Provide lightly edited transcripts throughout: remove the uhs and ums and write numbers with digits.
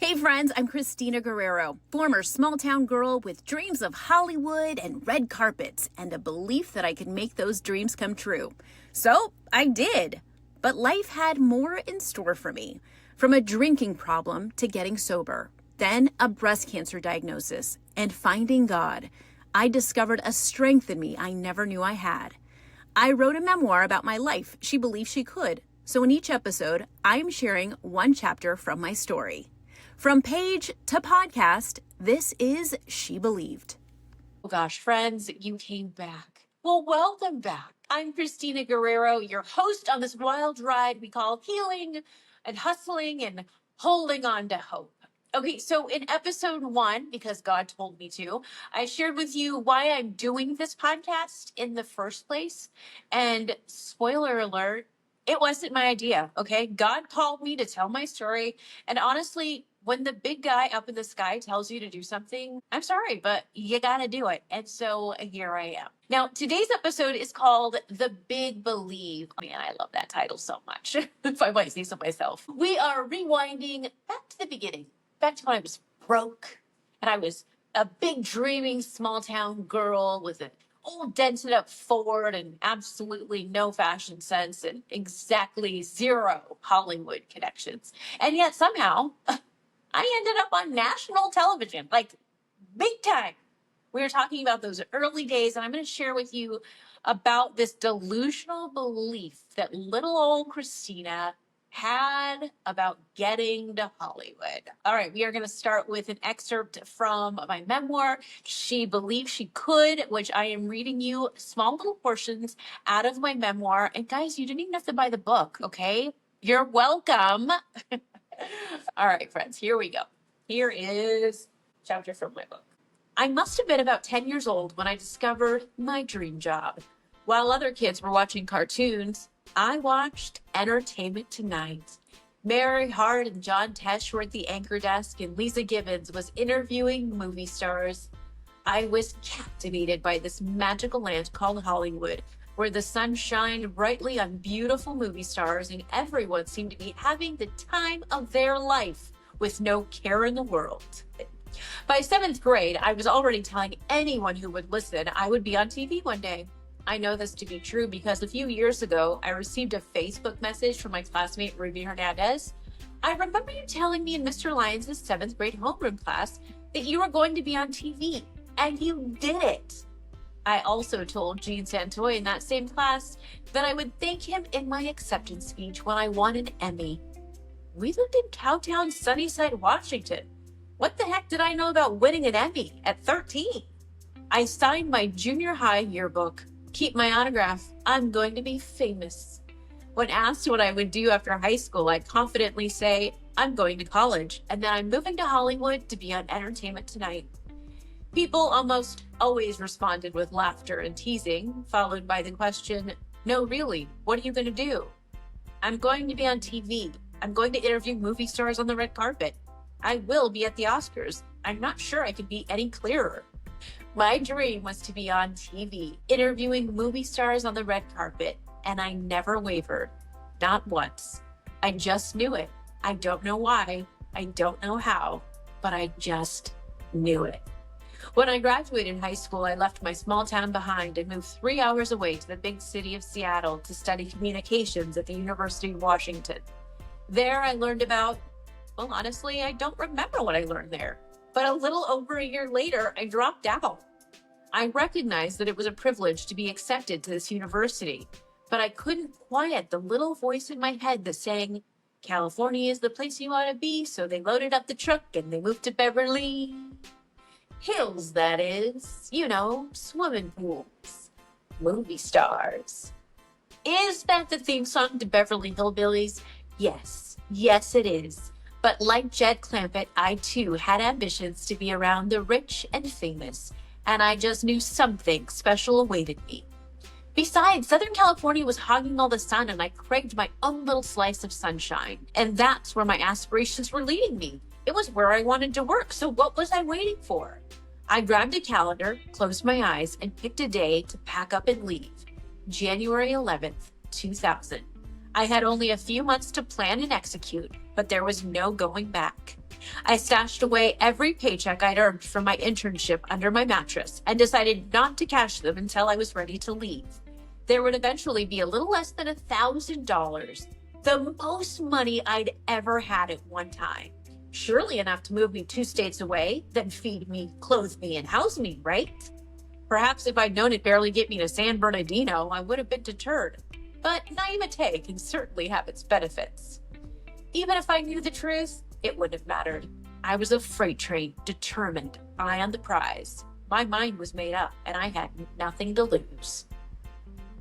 Hey friends, I'm Kristina Guerrero, former small-town girl with dreams of Hollywood and red carpets and a belief that I could make those dreams come true. So, I did. But life had more in store for me. From a drinking problem to getting sober, then a breast cancer diagnosis, and finding God. I discovered a strength in me I never knew I had. I wrote a memoir about my life she believed she could. So in each episode, I'm sharing one chapter from my story. From page to podcast, this is She Believed. Oh gosh, friends, you came back. Well, welcome back. I'm Kristina Guerrero, your host on this wild ride we call healing and hustling and holding on to hope. Okay, so in episode 1, because God told me to, I shared with you why I'm doing this podcast in the first place. And spoiler alert, it wasn't my idea, okay? God called me to tell my story. And honestly, when the big guy up in the sky tells you to do something, I'm sorry, but you gotta do it. And so here I am. Now, today's episode is called The Big Believe. Man, I love that title so much, if I might say so myself. We are rewinding back to the beginning, back to when I was broke and I was a big dreaming small town girl with an old dented up Ford and absolutely no fashion sense and exactly zero Hollywood connections. And yet somehow I ended up on national television, like big time. We were talking about those early days, and I'm going to share with you about this delusional belief that little old Kristina had about getting to Hollywood. All right, we are going to start with an excerpt from my memoir, She Believed She Could, which I am reading you small little portions out of my memoir. And guys, you didn't even have to buy the book, okay? You're welcome. All right, friends, here we go. Here is a chapter from my book. I must have been about 10 years old when I discovered my dream job. While other kids were watching cartoons, I watched Entertainment Tonight. Mary Hart and John Tesh were at the anchor desk, and Lisa Gibbons was interviewing movie stars. I was captivated by this magical land called Hollywood, where the sun shined brightly on beautiful movie stars and everyone seemed to be having the time of their life with no care in the world. By 7th grade, I was already telling anyone who would listen I would be on TV one day. I know this to be true because a few years ago, I received a Facebook message from my classmate, Ruby Hernandez. I remember you telling me in Mr. Lyons' 7th grade homeroom class that you were going to be on TV, and you did it. I also told Gene Santoy in that same class that I would thank him in my acceptance speech when I won an Emmy. We lived in Cowtown, Sunnyside, Washington. What the heck did I know about winning an Emmy at 13? I signed my junior high yearbook. Keep my autograph. I'm going to be famous. When asked what I would do after high school, I'd confidently say, I'm going to college, and then I'm moving to Hollywood to be on Entertainment Tonight. People almost always responded with laughter and teasing, followed by the question, no, really, what are you going to do? I'm going to be on TV. I'm going to interview movie stars on the red carpet. I will be at the Oscars. I'm not sure I could be any clearer. My dream was to be on TV, interviewing movie stars on the red carpet, and I never wavered. Not once. I just knew it. I don't know why. I don't know how, but I just knew it. When I graduated high school, I left my small town behind and moved 3 hours away to the big city of Seattle to study communications at the University of Washington. There, I learned about, well, honestly, I don't remember what I learned there. But a little over a year later, I dropped out. I recognized that it was a privilege to be accepted to this university, but I couldn't quiet the little voice in my head that sang, California is the place you want to be, so they loaded up the truck and they moved to Beverly Hills, that is, you know, swimming pools, movie stars. Is that the theme song to Beverly Hillbillies? Yes, it is. But like Jed Clampett, I too had ambitions to be around the rich and famous, and I just knew something special awaited me. Besides, Southern California was hogging all the sun, and I craved my own little slice of sunshine, and that's where my aspirations were leading me. It was where I wanted to work, so what was I waiting for? I grabbed a calendar, closed my eyes, and picked a day to pack up and leave. January 11th, 2000. I had only a few months to plan and execute, but there was no going back. I stashed away every paycheck I'd earned from my internship under my mattress and decided not to cash them until I was ready to leave. There would eventually be a little less than $1,000, the most money I'd ever had at one time. Surely enough to move me 2 states away, then feed me, clothe me, and house me, right? Perhaps if I'd known it'd barely get me to San Bernardino, I would have been deterred. But naivete can certainly have its benefits. Even if I knew the truth, it wouldn't have mattered. I was a freight train, determined, eye on the prize. My mind was made up, and I had nothing to lose.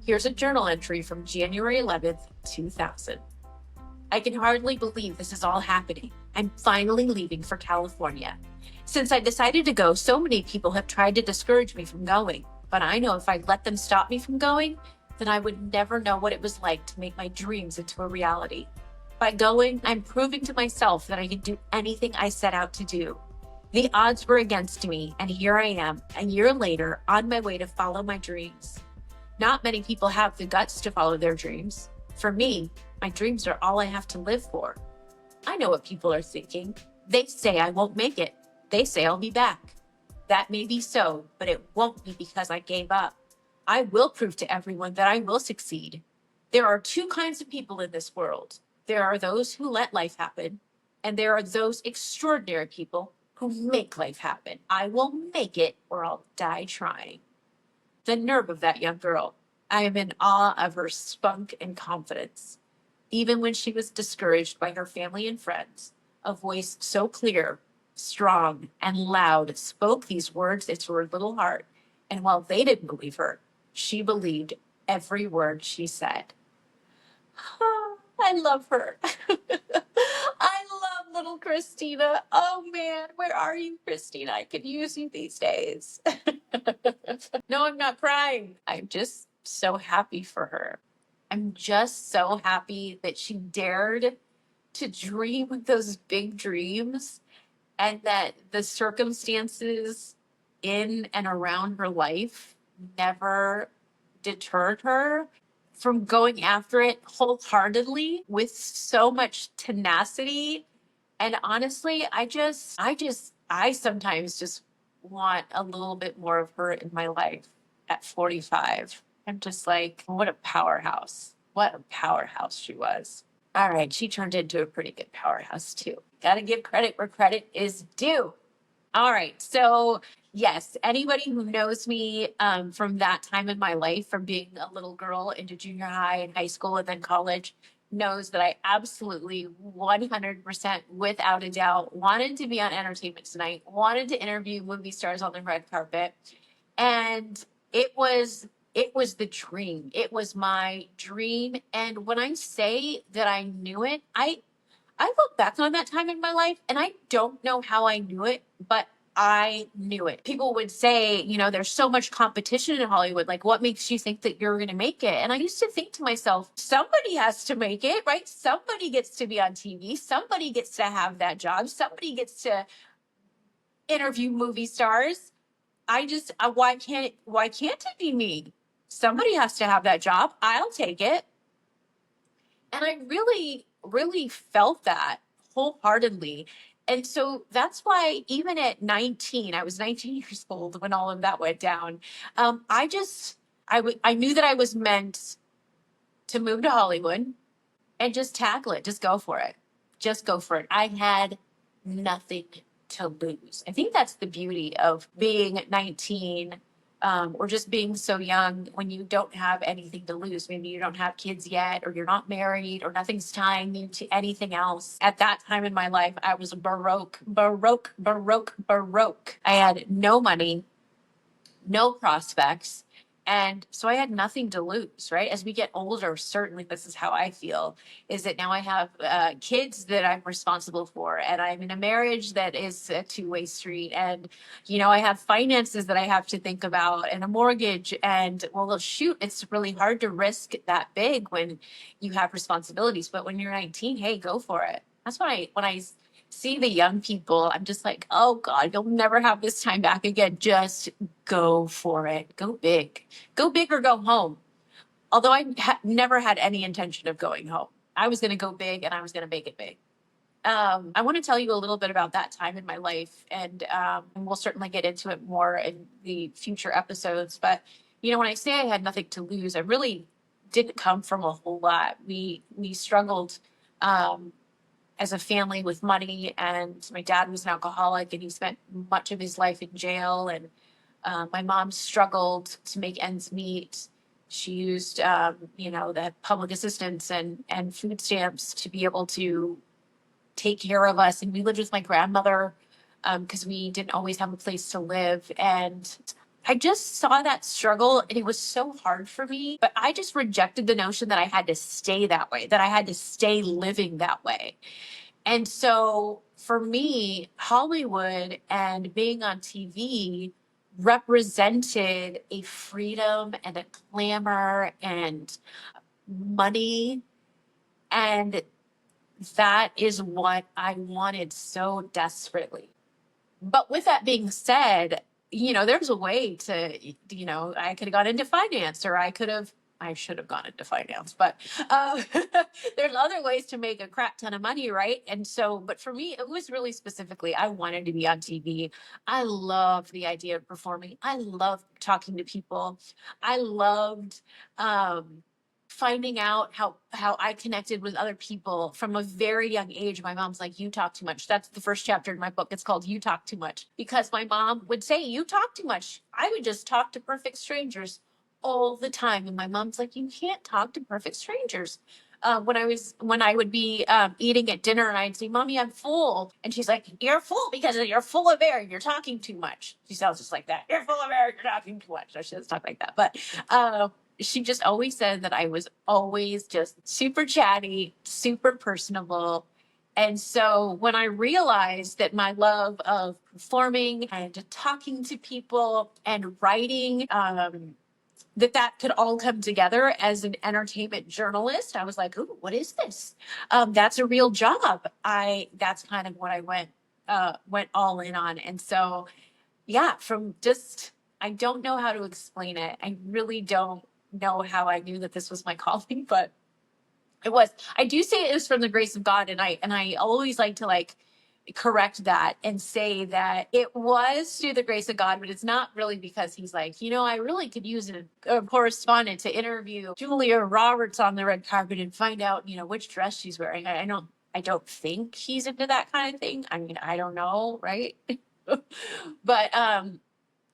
Here's a journal entry from January 11th, 2000. I can hardly believe this is all happening. I'm finally leaving for California. Since I decided to go, so many people have tried to discourage me from going. But I know if I let them stop me from going, then I would never know what it was like to make my dreams into a reality. By going, I'm proving to myself that I can do anything I set out to do. The odds were against me, and here I am, a year later, on my way to follow my dreams. Not many people have the guts to follow their dreams. For me, my dreams are all I have to live for. I know what people are thinking. They say I won't make it. They say I'll be back. That may be so, but it won't be because I gave up. I will prove to everyone that I will succeed. There are 2 kinds of people in this world. There are those who let life happen, and there are those extraordinary people who make life happen. I will make it or I'll die trying. The nerve of that young girl. I am in awe of her spunk and confidence. Even when she was discouraged by her family and friends, a voice so clear, strong, and loud spoke these words into her little heart. And while they didn't believe her, she believed every word she said. I love her. I love little Kristina. Oh man, where are you, Kristina? I could use you these days. No, I'm not crying. I'm just so happy for her. I'm just so happy that she dared to dream those big dreams and that the circumstances in and around her life never deterred her from going after it wholeheartedly with so much tenacity. And honestly, I sometimes just want a little bit more of her in my life at 45. I'm just like, what a powerhouse. What a powerhouse she was. All right, she turned into a pretty good powerhouse too. Gotta give credit where credit is due. All right, so yes, anybody who knows me from that time in my life, from being a little girl into junior high and high school and then college, knows that I absolutely 100% without a doubt wanted to be on Entertainment Tonight, wanted to interview movie stars on the red carpet. And it was the dream. It was my dream. And when I say that I knew it, I look back on that time in my life and I don't know how I knew it, but I knew it. People would say, there's so much competition in Hollywood. Like, what makes you think that you're going to make it? And I used to think to myself, somebody has to make it, right? Somebody gets to be on TV. Somebody gets to have that job. Somebody gets to interview movie stars. Why can't it be me? Somebody has to have that job. I'll take it. And I really, really felt that wholeheartedly. And so that's why even at 19, I was 19 years old when all of that went down. I knew that I was meant to move to Hollywood and just tackle it. Just go for it. Just go for it. I had nothing to lose. I think that's the beauty of being 19 or just being so young when you don't have anything to lose. Maybe you don't have kids yet, or you're not married, or nothing's tying you to anything else. At that time in my life, I was baroque. I had no money, no prospects. And so I had nothing to lose, right? As we get older, certainly this is how I feel, is that now I have kids that I'm responsible for, and I'm in a marriage that is a 2-way street. And, I have finances that I have to think about and a mortgage. And well, shoot, it's really hard to risk that big when you have responsibilities. But when you're 19, hey, go for it. That's when I see the young people, I'm just like, oh God, you'll never have this time back again. Just go for it. Go big or go home. Although I never had any intention of going home. I was going to go big and I was going to make it big. I want to tell you a little bit about that time in my life, and we'll certainly get into it more in the future episodes. But when I say I had nothing to lose, I really didn't come from a whole lot. We struggled um, as a family with money, and my dad was an alcoholic, and he spent much of his life in jail. And my mom struggled to make ends meet. She used, the public assistance and food stamps to be able to take care of us. And we lived with my grandmother because we didn't always have a place to live. And I just saw that struggle and it was so hard for me. But I just rejected the notion that I had to stay that way, that I had to stay living that way. And so for me, Hollywood and being on TV represented a freedom and a glamour and money. And that is what I wanted so desperately. But with that being said, there's a way to, I could have gone into finance, or I should have gone into finance, but there's other ways to make a crap ton of money, right? And so, but for me, it was really specifically, I wanted to be on TV. I loved the idea of performing. I loved talking to people. I loved, finding out how I connected with other people from a very young age. My mom's like, "You talk too much." That's the first chapter in my book. It's called "You Talk Too Much," because my mom would say, "You talk too much." I would just talk to perfect strangers all the time, and my mom's like, "You can't talk to perfect strangers." When I would be eating at dinner and I'd say, "Mommy, I'm full," and she's like, "You're full because you're full of air. You're talking too much." She sounds just like that. "You're full of air. You're talking too much." No, she doesn't talk like that, but she just always said that I was always just super chatty, super personable. And so when I realized that my love of performing and talking to people and writing, that could all come together as an entertainment journalist, I was like, "Ooh, what is this? That's a real job." That's kind of what I went all in on. And so, yeah, I don't know how to explain it. I really don't know how I knew that this was my calling, but it was. I do say it was from the grace of God, and I always like to correct that and say that it was through the grace of God, but it's not really because he's like, I really could use a correspondent to interview Julia Roberts on the red carpet and find out, which dress she's wearing. I don't think he's into that kind of thing. I mean, I don't know, right? But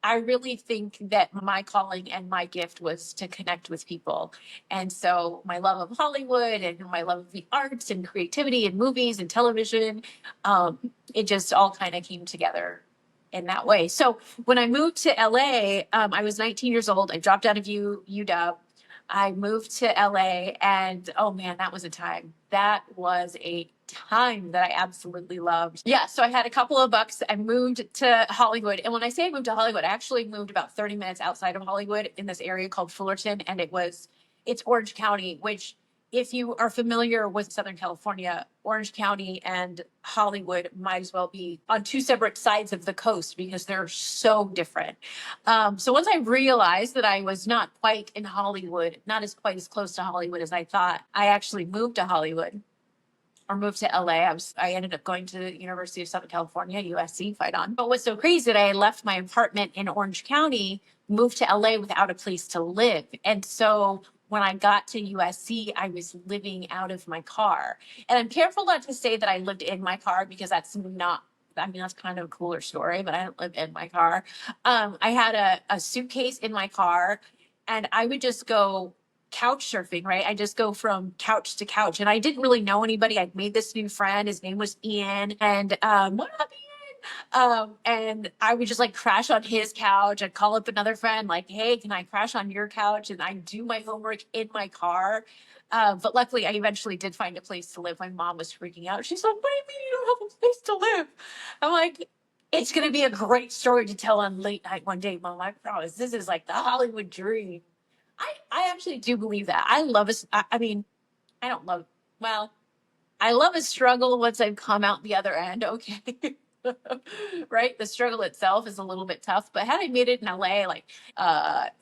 I really think that my calling and my gift was to connect with people. And so my love of Hollywood and my love of the arts and creativity and movies and television, it just all kind of came together in that way. So when I moved to LA, I was 19 years old. I dropped out of UW. I moved to LA, and oh man, that was a time. That was a time that I absolutely loved. Yeah, so I had a couple of bucks. I moved to Hollywood. And when I say I moved to Hollywood, I actually moved about 30 minutes outside of Hollywood in this area called Fullerton. And it's Orange County, which, if you are familiar with Southern California, Orange County and Hollywood might as well be on two separate sides of the coast because they're so different. So once I realized that I was not quite in Hollywood, not as quite as close to Hollywood as I thought, I actually moved to Hollywood, or moved to LA. I ended up going to the University of Southern California, USC, fight on. But what's so crazy that I left my apartment in Orange County, moved to LA without a place to live. And so when I got to USC, I was living out of my car. And I'm careful not to say that I lived in my car because that's kind of a cooler story, but I don't live in my car. I had a suitcase in my car, and I would just go couch surfing, right? I just go from couch to couch, and I didn't really know anybody. I'd made this new friend. His name was Ian, and what up, Ian? And I would just crash on his couch. I'd call up another friend, like, "Hey, can I crash on your couch?" And I do my homework in my car. But luckily, I eventually did find a place to live. My mom was freaking out. She's like, "What do you mean you don't have a place to live?" I'm like, "It's going to be a great story to tell on late night one day, Mom. I promise. This is like the Hollywood dream." I actually do believe that. I mean, I love a struggle once I've come out the other end. Okay. right? The struggle itself is a little bit tough, but had I made it in LA, like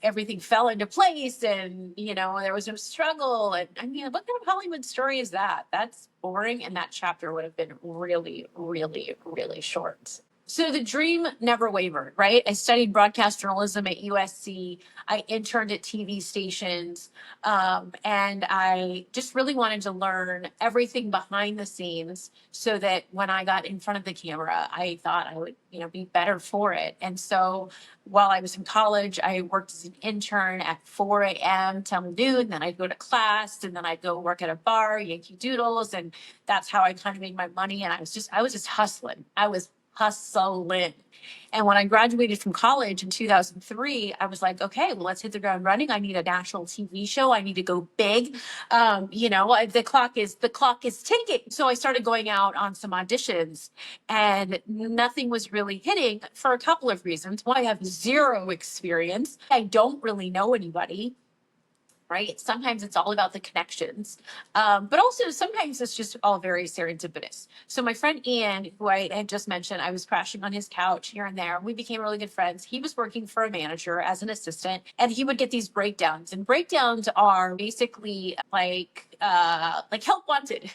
everything fell into place and, there was no struggle. And I mean, what kind of Hollywood story is that? That's boring. And that chapter would have been really, really, really short. So the dream never wavered, right? I studied broadcast journalism at USC. I interned at TV stations. And I just really wanted to learn everything behind the scenes so that when I got in front of the camera, I thought I would, be better for it. And so while I was in college, I worked as an intern at 4 a.m. till noon. Then I'd go to class and then I'd go work at a bar, Yankee Doodles. And that's how I kind of made my money. And I was just hustling. I was hustling. And when I graduated from college in 2003, I was like, okay, well, let's hit the ground running. I need a national TV show. I need to go big. The clock is ticking. So I started going out on some auditions and nothing was really hitting for a couple of reasons. One, I have zero experience. I don't really know anybody. Right? Sometimes it's all about the connections. But also sometimes it's just all very serendipitous. So my friend Ian, who I had just mentioned, I was crashing on his couch here and there. We became really good friends. He was working for a manager as an assistant and he would get these breakdowns. And breakdowns are basically like help wanted.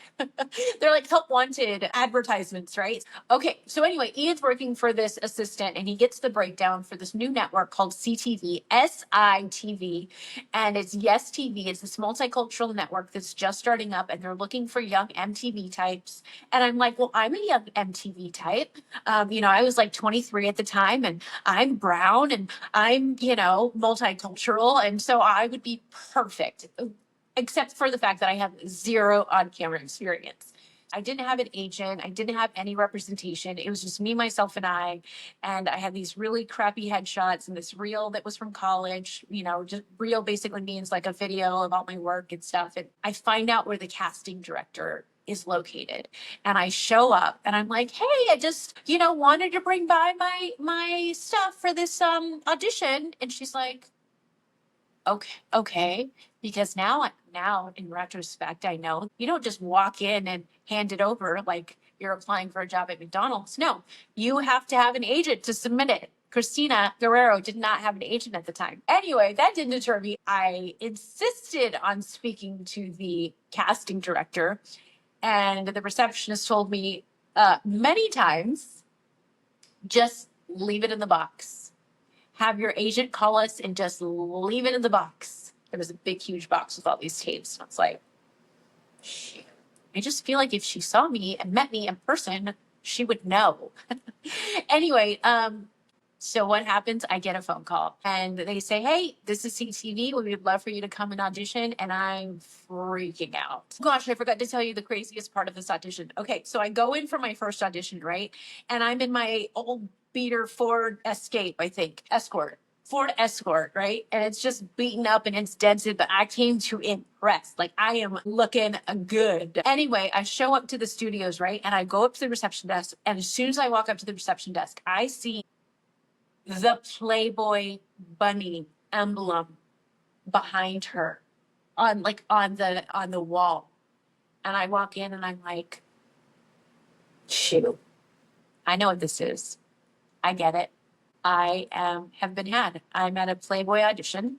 They're like help wanted advertisements, right? Okay. So anyway, Ian's working for this assistant and he gets the breakdown for this new network called CTV, SITV. And it's Yes TV. It's this multicultural network that's just starting up and they're looking for young MTV types. And I'm like, well, I'm a young MTV type. I was like 23 at the time and I'm brown and I'm, multicultural. And so I would be perfect, except for the fact that I have zero on-camera experience. I didn't have an agent. I didn't have any representation. It was just me, myself, and I. And I had these really crappy headshots and this reel that was from college. Just reel basically means like a video of all my work and stuff. And I find out where the casting director is located. And I show up and I'm like, hey, I just, wanted to bring by my stuff for this audition. And she's like, okay. Because now in retrospect, I know you don't just walk in and hand it over like you're applying for a job at McDonald's. No, you have to have an agent to submit it. Kristina Guerrero did not have an agent at the time. Anyway, that didn't deter me. I insisted on speaking to the casting director, and the receptionist told me many times, just leave it in the box. Have your agent call us and just leave it in the box. There was a big, huge box with all these tapes. And I was like, I just feel like if she saw me and met me in person, she would know. Anyway, so what happens? I get a phone call and they say, hey, this is CTV. We would love for you to come and audition. And I'm freaking out. Gosh, I forgot to tell you the craziest part of this audition. Okay, so I go in for my first audition, right? And I'm in my old beater Ford Escape, I think, Ford Escort, right? And it's just beaten up and it's dented, but I came to impress. Like I am looking good. Anyway, I show up to the studios, right? And I go up to the reception desk. And as soon as I walk up to the reception desk, I see the Playboy bunny emblem behind her on the wall. And I walk in and I'm like, shoot, I know what this is. I get it. I have been had. I'm at a Playboy audition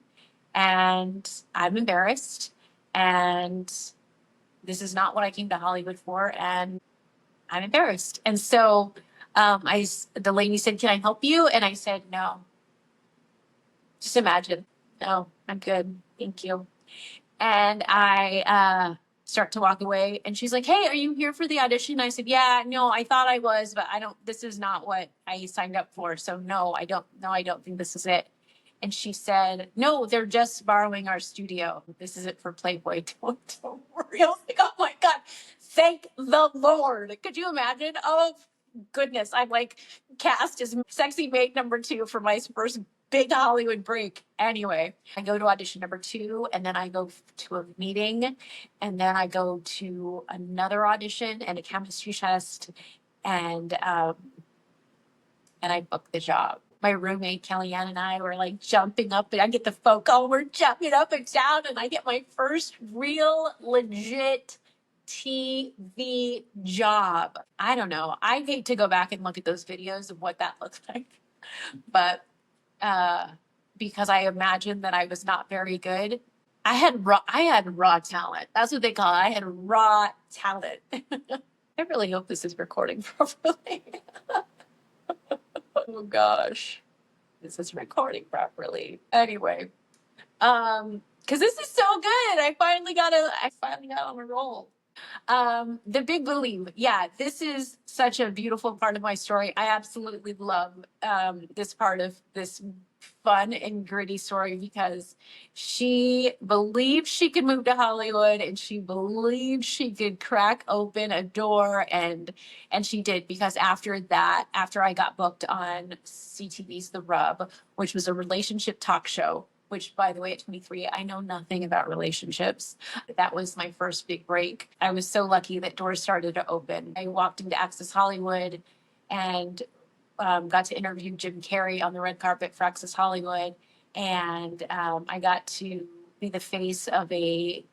and I'm embarrassed and this is not what I came to Hollywood for and I'm embarrassed. And so the lady said, can I help you? And I said, no. Just imagine. No, I'm good. Thank you. And I start to walk away and she's like, hey, are you here for the audition? I said, yeah, no, I thought I was, but this is not what I signed up for. So no, I don't think this is it. And she said, no, they're just borrowing our studio. This isn't for Playboy. Don't worry. I was like, oh my God, thank the Lord. Could you imagine? Oh goodness. I'm like cast as sexy maid number 2 for my first big Hollywood break. Anyway, I go to audition number 2 and then I go to a meeting and then I go to another audition and a chemistry test and I booked the job. My roommate Kellyanne and I were like jumping up and I get the phone call. We're jumping up and down and I get my first real legit TV job. I don't know. I hate to go back and look at those videos of what that looks like, but because I imagine that I was not very good. I had raw talent. That's what they call it. I had raw talent. I really hope this is recording properly. Oh gosh, this is recording properly. Anyway, because this is so good. I finally got on a roll. The Big Believe. Yeah, this is such a beautiful part of my story. I absolutely love this part of this fun and gritty story because she believed she could move to Hollywood and she believed she could crack open a door and she did, because after that, after I got booked on CTV's The Rub, which was a relationship talk show, which, by the way, at 23, I know nothing about relationships. That was my first big break. I was so lucky that doors started to open. I walked into Access Hollywood and got to interview Jim Carrey on the red carpet for Access Hollywood. And I got to be the face of a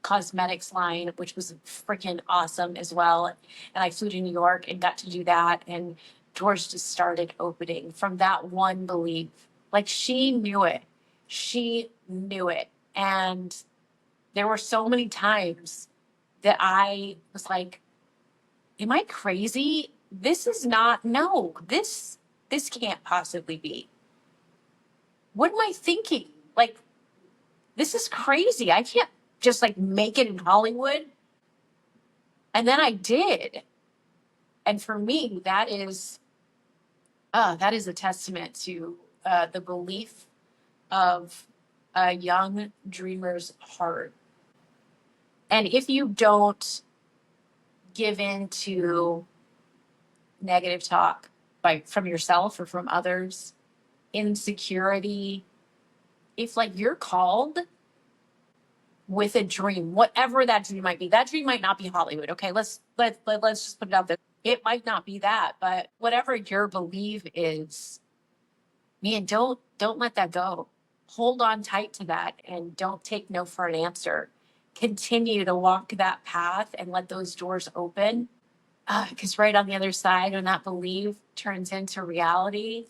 cosmetics line, which was freaking awesome as well. And I flew to New York and got to do that. And doors just started opening from that one belief. Like, she knew it. She knew it. And there were so many times that I was like, am I crazy? This is not, no, this can't possibly be. What am I thinking? Like, this is crazy. I can't just like make it in Hollywood. And then I did. And for me, that is a testament to the belief of a young dreamer's heart. And if you don't give in to negative talk from yourself or from others, insecurity, if like you're called with a dream, whatever that dream might be, that dream might not be Hollywood. Okay, let's just put it out there. It might not be that, but whatever your belief is, man, don't let that go. Hold on tight to that and don't take no for an answer. Continue to walk that path and let those doors open. Because right on the other side, when that belief turns into reality,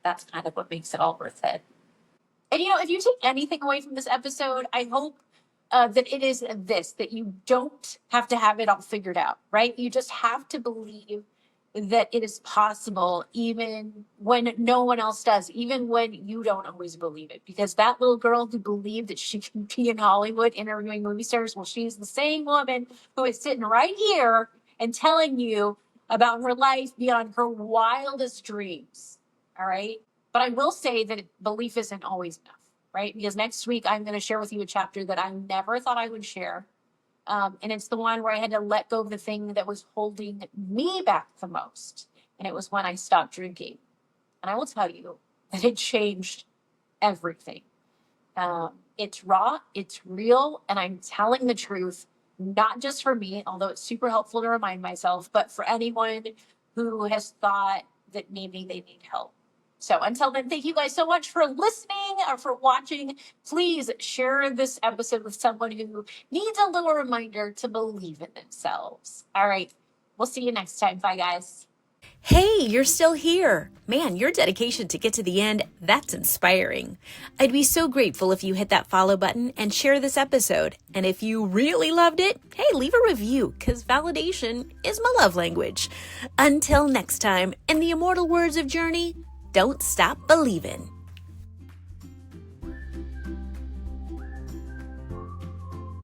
that's kind of what makes it all worth it. And if you take anything away from this episode, I hope that it is this, that you don't have to have it all figured out, right? You just have to believe that it is possible, even when no one else does, even when you don't always believe it. Because that little girl who believed that she could be in Hollywood interviewing movie stars, well, she's the same woman who is sitting right here and telling you about her life beyond her wildest dreams. All right. But I will say that belief isn't always enough, right? Because next week I'm going to share with you a chapter that I never thought I would share. And it's the one where I had to let go of the thing that was holding me back the most. And it was when I stopped drinking. And I will tell you that it changed everything. It's raw, it's real, and I'm telling the truth, not just for me, although it's super helpful to remind myself, but for anyone who has thought that maybe they need help. So until then, thank you guys so much for listening or for watching. Please share this episode with someone who needs a little reminder to believe in themselves. All right. We'll see you next time. Bye, guys. Hey, you're still here. Man, your dedication to get to the end, that's inspiring. I'd be so grateful if you hit that follow button and share this episode. And if you really loved it, hey, leave a review, because validation is my love language. Until next time, in the immortal words of Journey, don't stop believing.